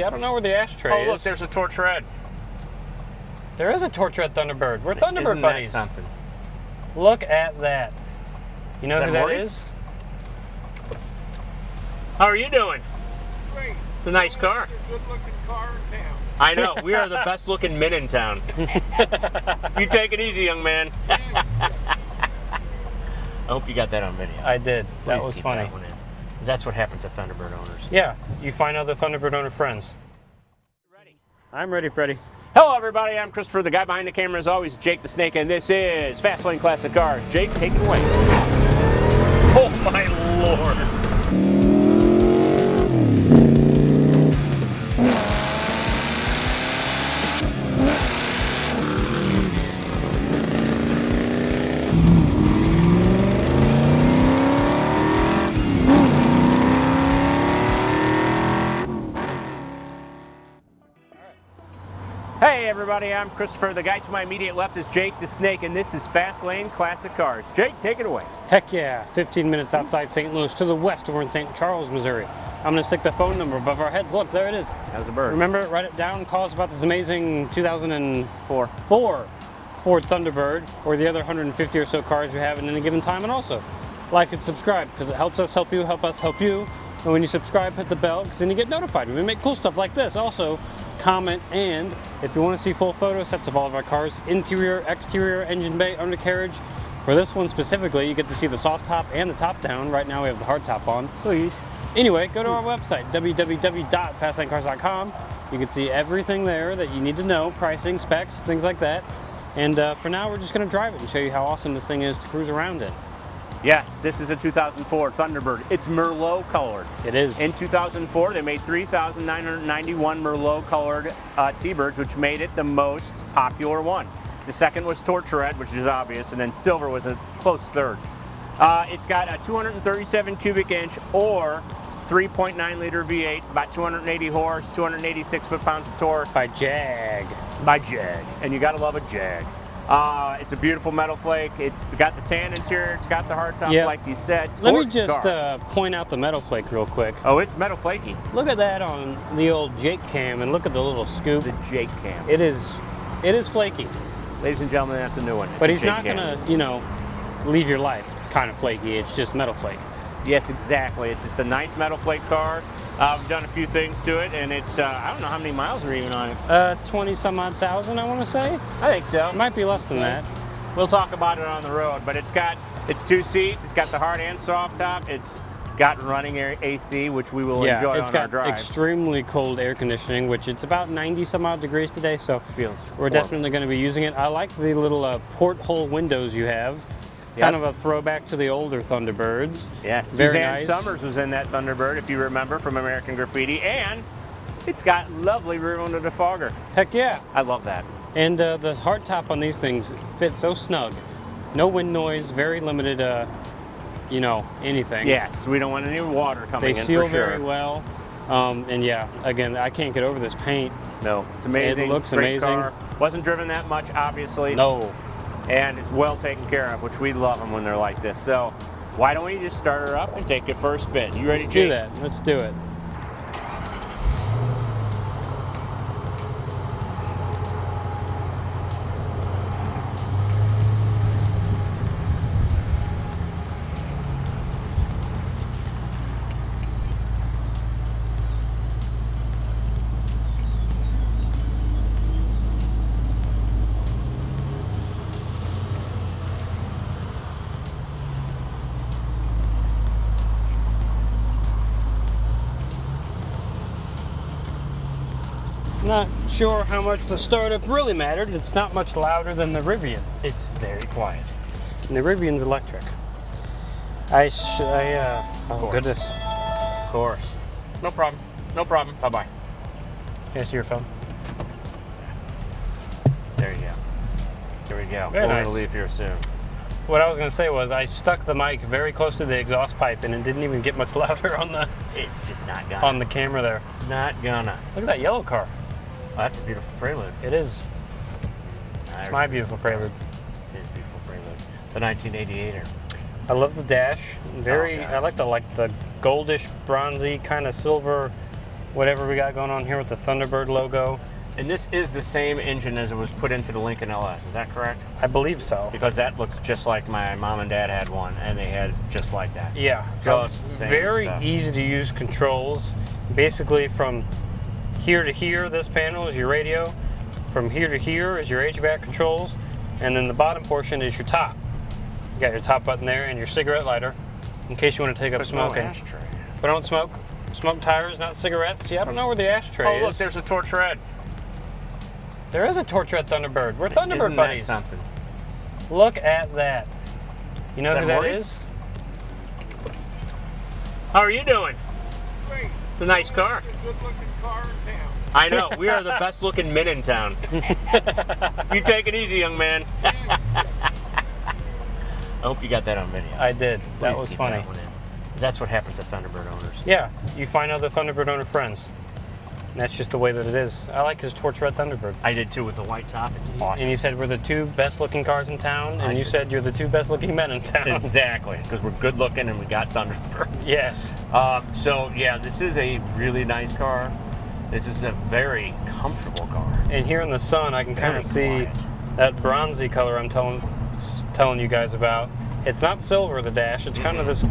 I don't know where the ashtray is. Oh, look, there's a torch red. There is a torch red Thunderbird. We're Thunderbird Isn't buddies. That something? Look at that. You know who that Morty? is? How are you doing? Great. It's a nice car. Good-looking car in town. I know. We are the best looking men in town. You take it easy, young man. I hope you got that on video. I did. That Please was keep funny. that one in. That's what happens to Thunderbird owners. Yeah, you find other Thunderbird owner friends. Ready? I'm ready, Freddie. Hello, everybody. I'm Christopher. The guy behind the camera is always Jake the Snake, and this is Fast Lane Classic Cars. Jake, take it away. Oh my lord! Hey, everybody. I'm Christopher. The guy to my immediate left is Jake the Snake, and this is Fast Lane Classic Cars. Jake, take it away. Heck yeah, 15 minutes outside St. Louis. To the west, we're in St. Charles, Missouri. I'm gonna stick the phone number above our heads. Look, there it is. How's a bird? Remember it, write it down, call us about this amazing 2004 Ford Thunderbird, or the other 150 or so cars we have at any given time, and also like and subscribe, because it helps us help you, help us help you. And when you subscribe, hit the bell, because then you get notified when we make cool stuff like this. Also, comment, and if you want to see full photo sets of all of our cars, interior, exterior, engine bay, undercarriage, for this one specifically, you get to see the soft top and the top down. Right now we have the hard top on. Please. Anyway, go to our website, www.fastlanecars.com. You can see everything there that you need to know, pricing, specs, things like that. And for now, we're just going to drive it and show you how awesome this thing is to cruise around in. Yes, this is a 2004 Thunderbird. It's Merlot colored. It is. In 2004, they made 3,991 Merlot colored T-Birds, which made it the most popular one. The second was torch red, which is obvious, and then silver was a close third. It's got a 237 cubic inch or 3.9 liter V8, about 280 horse, 286 foot-pounds of torque. By Jag. By Jag, and you gotta love a Jag. It's a beautiful metal flake. It's got the tan interior. It's got the hardtop, Yep. like you said. Let me just point out the metal flake real quick. Oh, it's metal flaky. Look at that on the old Jake cam, and look at the little scoop. The Jake cam. It is flaky. Ladies and gentlemen, that's a new one. It's But a he's Jake not cam. gonna, you know, leave your life kind of flaky. It's just metal flake. Yes, exactly. It's just a nice metal flake car. We've done a few things to it, and it's, I don't know how many miles are even on it. 20 some odd thousand, I want to say. I think so. It might be less than that. We'll talk about it on the road, but it's two seats. It's got the hard and soft top. It's got running air AC, which we will enjoy it's on our got drive. extremely cold air conditioning, which it's about 90 some odd degrees today, so Feels we're horrible. definitely going to be using it. I like the little porthole windows you have. Kind of a throwback to the older Thunderbirds. Yes, Very Suzanne nice. Summers was in that Thunderbird, if you remember, from American Graffiti, and it's got lovely rear window defogger. Heck yeah. I love that. And the hardtop on these things fits so snug. No wind noise, very limited, you know, anything. Yes, we don't want any water coming They in seal for sure. very well. And yeah, again, I can't get over this paint. No, it's amazing. It looks Great amazing. car. Wasn't driven that much, obviously. No. And it's well taken care of, which we love them when they're like this. So why don't we just start her up and take it for a spin? You ready, Let's Jake? do that. Let's do it. Not sure how much the startup really mattered. It's not much louder than the Rivian. It's very quiet. And the Rivian's electric. Oh goodness. Of course. No problem. No problem. Bye-bye. Can I see your phone? There you go. Here we go. Very We're nice. going to leave here soon. What I was going to say was I stuck the mic very close to the exhaust pipe and it didn't even get much louder on It's just not gonna. on the camera there. It's not gonna. Look at that yellow car. Oh, that's a beautiful Prelude. It is. It's my beautiful Prelude. It's his beautiful Prelude. The 1988er. I love the dash. Very. Oh, I like the goldish, bronzy kind of silver whatever we got going on here with the Thunderbird logo. And this is the same engine as it was put into the Lincoln LS, is that correct? I believe so. Because that looks just like my mom and dad had one, and they had just like that. Yeah, Just the same very stuff. easy to use controls. Basically from here to here, this panel is your radio. From here to here is your HVAC controls. And then the bottom portion is your top. You got your top button there and your cigarette lighter in case you want to take up There's smoking. no ashtray. But I don't smoke. Smoke tires, not cigarettes. See, I don't know where the ashtray is. Oh, look, there's a torch red. There is a torch red Thunderbird. We're Thunderbird Isn't buddies. that something? Look at that. You know Is who that that Morty? is? How are you doing? Great. It's a nice car. Good looking car in town. I know, we are the best looking men in town. You take it easy, young man. I hope you got that on video. I did. That Please was keep funny. that one in. That's what happens to Thunderbird owners. Yeah, you find other Thunderbird owner friends. And that's just the way that it is. I like his torch red Thunderbird. I did too with the white top. It's awesome. And you said we're the two best looking cars in town, and I you said- said you're the two best looking men in town. Exactly, because we're good looking and we got Thunderbirds. Yes. So yeah, this is a really nice car. This is a very comfortable car. And here in the sun, I can kind of see Very quiet. that bronzy color I'm telling you guys about. It's not silver, the dash. It's kind of this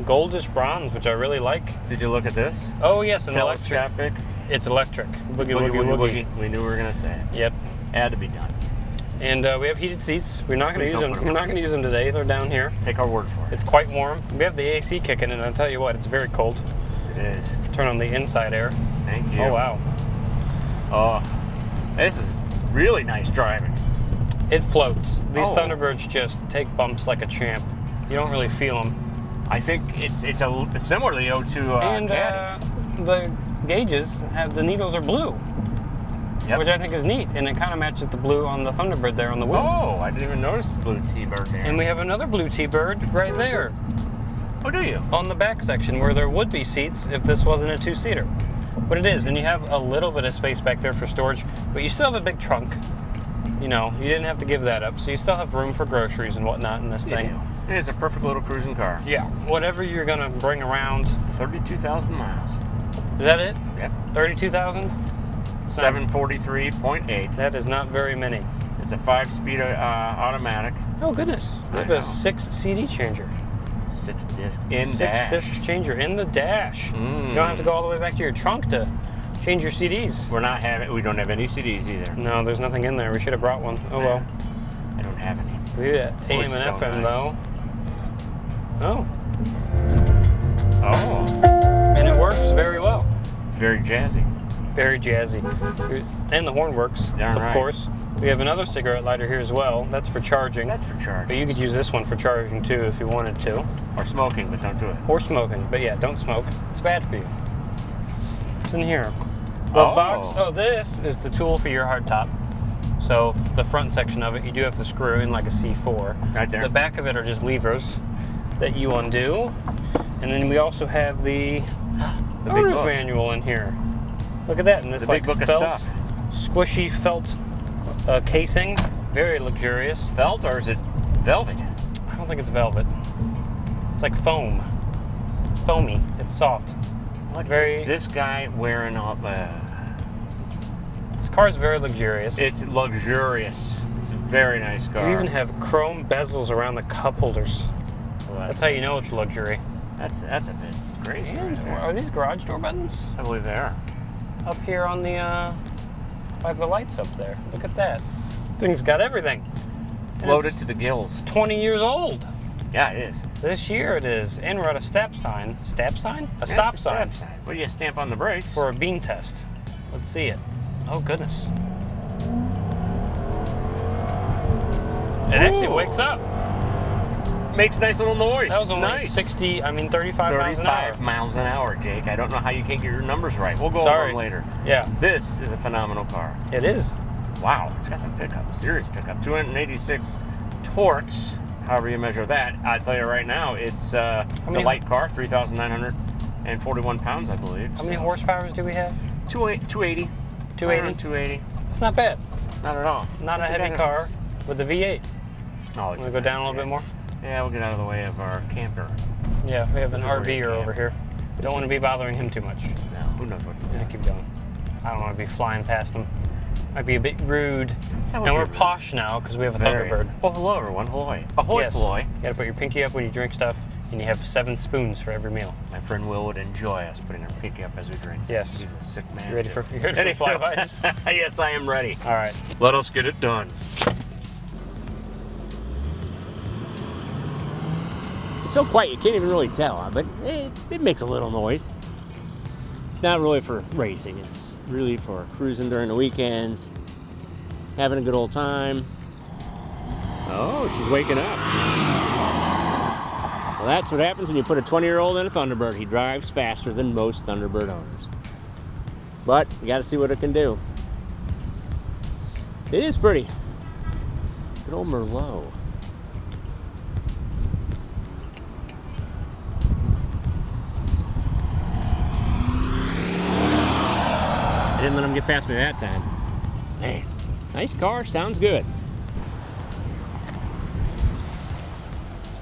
goldish bronze, which I really like. Did you look at this? Oh yes, an electric. Telescopic. It's electric. Boogie, Boogie, woogie, woogie, woogie. woogie. We knew we were gonna say it. Yep. Had to be done. And we have heated seats. We're not going to Please use don't them. put 'em We're on. not going to use them today. They're down here. Take our word for it. It's quite warm. We have the AC kicking, and I'll tell you what, it's very cold. It is. Turn on the inside air. Thank you. Oh wow, Oh, this is really nice driving. it floats. These Oh. Thunderbirds just take bumps like a champ. You don't really feel them. I think it's similar to the O2 And Caddy. the gauges have the needles are blue, Yep. which I think is neat, and it kind of matches the blue on the Thunderbird there on the wheel. Oh, I didn't even notice the blue T-Bird there. And we have another blue T-Bird right there Oh, do you? on the back section where there would be seats if this wasn't a two-seater. But it is, and you have a little bit of space back there for storage, but you still have a big trunk. You know, you didn't have to give that up, so you still have room for groceries and whatnot in this thing. It is a perfect little cruising car. Yeah, whatever you're gonna bring around. 32,000 miles. Is that it? Yep. 32,000? 743.8. That is not very many. It's a 5-speed automatic. Oh goodness, we I have know. a 6 CD changer. 6-disc in 6 dash. disc changer in the dash. You don't have to go all the way back to your trunk to change your CDs. We don't have any CDs either. No, there's nothing in there. We should have brought one. Oh well. I don't have any. We have AM it's and so FM nice. though. Oh, Oh, and it works very well. it's very jazzy. Very jazzy. And the horn works, Darn of right. course. We have another cigarette lighter here as well. That's for charging. That's for charging. But you could use this one for charging too if you wanted to. Or smoking, but don't do it. Or smoking. But yeah, don't smoke. It's bad for you. What's in here? Glove box. Oh, this is the tool for your hardtop. So the front section of it, you do have to screw in like a C4. Right there. The back of it are just levers that you undo. And then we also have the big owner's book. manual in here. Look at that. And this The like big book of felt, stuff. squishy felt casing. Very luxurious. Felt or is it velvet? I don't think it's velvet. It's like foam. Foamy. It's soft. What Very- is this guy wearing up? This car is very luxurious. It's luxurious. It's a very nice car. You even have chrome bezels around the cup holders. Well, That's how you know it's luxury. That's a bit crazy. And Right there. are these garage door buttons? I believe they are. Up here on the, by the lights up there. Look at that. Thing's got everything. It's And loaded it's to the gills. 20 years old. Yeah, it is. This year it is. And we're at a stop sign. Stop sign? A That's stop a sign. stop sign. What do you stamp on the brakes? For a bean test. Let's see it. Oh, goodness. It actually Ooh. wakes up. Makes a nice little noise. That was It's only nice. 35 miles an hour. 35 miles an hour, Jake. I don't know how you can't get your numbers right. We'll go over Sorry. them later. Yeah, This is a phenomenal car. it is. Wow, it's got some pickup, serious pickup. 286 torques, however you measure that. I'll tell you right now, it's a many- light car, 3,941 pounds, I believe. How many horsepowers do we have? 280. 280? 280. It's not bad. Not at all. Not a It's heavy car with a V8. Oh, Want to go down a little bit more? Yeah, we'll get out of the way of our camper. Yeah, we have This an is where you RVer camp. over here. Don't want to be bothering him too much. No, who knows what he's Yeah, doing. keep going. I don't want to be flying past him. Might be a bit rude. That would And be we're rude. posh now because we have a Very. Thunderbird. Oh, hello everyone. Ahoy. Ahoy, Yes. ahoy. You gotta put your pinky up when you drink stuff, and you have 7 spoons for every meal. My friend Will would enjoy us putting our pinky up as we drink. Yes. He's a sick man. You ready too. for flybys? Yes, I am ready. All right. Let us get it done. It's so quiet, you can't even really tell, but it makes a little noise. It's not really for racing, it's really for cruising during the weekends, having a good old time. Oh, she's waking up. Well, that's what happens when you put a 20-year-old in a Thunderbird. He drives faster than most Thunderbird owners. But you got to see what it can do. It is pretty. Good old Merlot. I didn't let him get past me that time. Man, nice car, sounds good.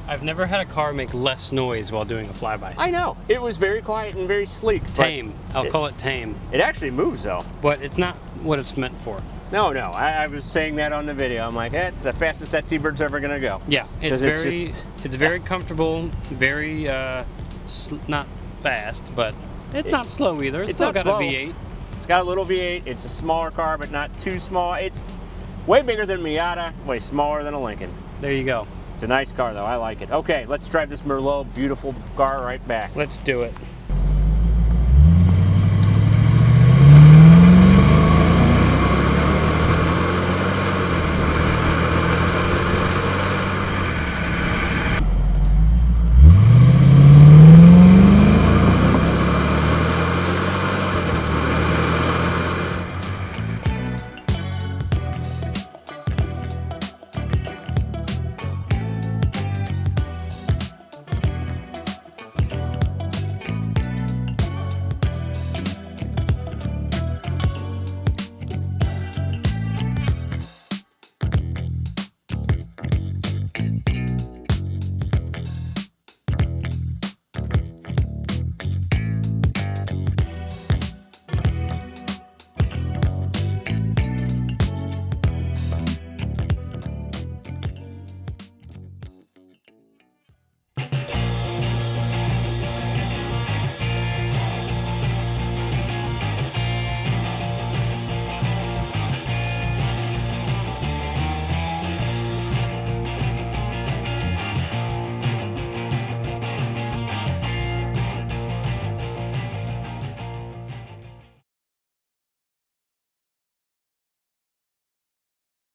I've never had a car make less noise while doing a flyby. I know, it was very quiet and very sleek. but Tame. I'll it- call it tame. It actually moves though. But it's not what it's meant for. No, I was saying that on the video. I'm like, it's the fastest that T-Bird's ever gonna go. Yeah, it's 'Cause it's very, just- it's very comfortable, very, not fast, but it's not slow either. It's It's still not got slow. a V8. It's got a little V8. It's a smaller car, but not too small. It's way bigger than Miata, way smaller than a Lincoln. There you go. It's a nice car though. I like it. Okay, let's drive this Merlot beautiful car right back. Let's do it.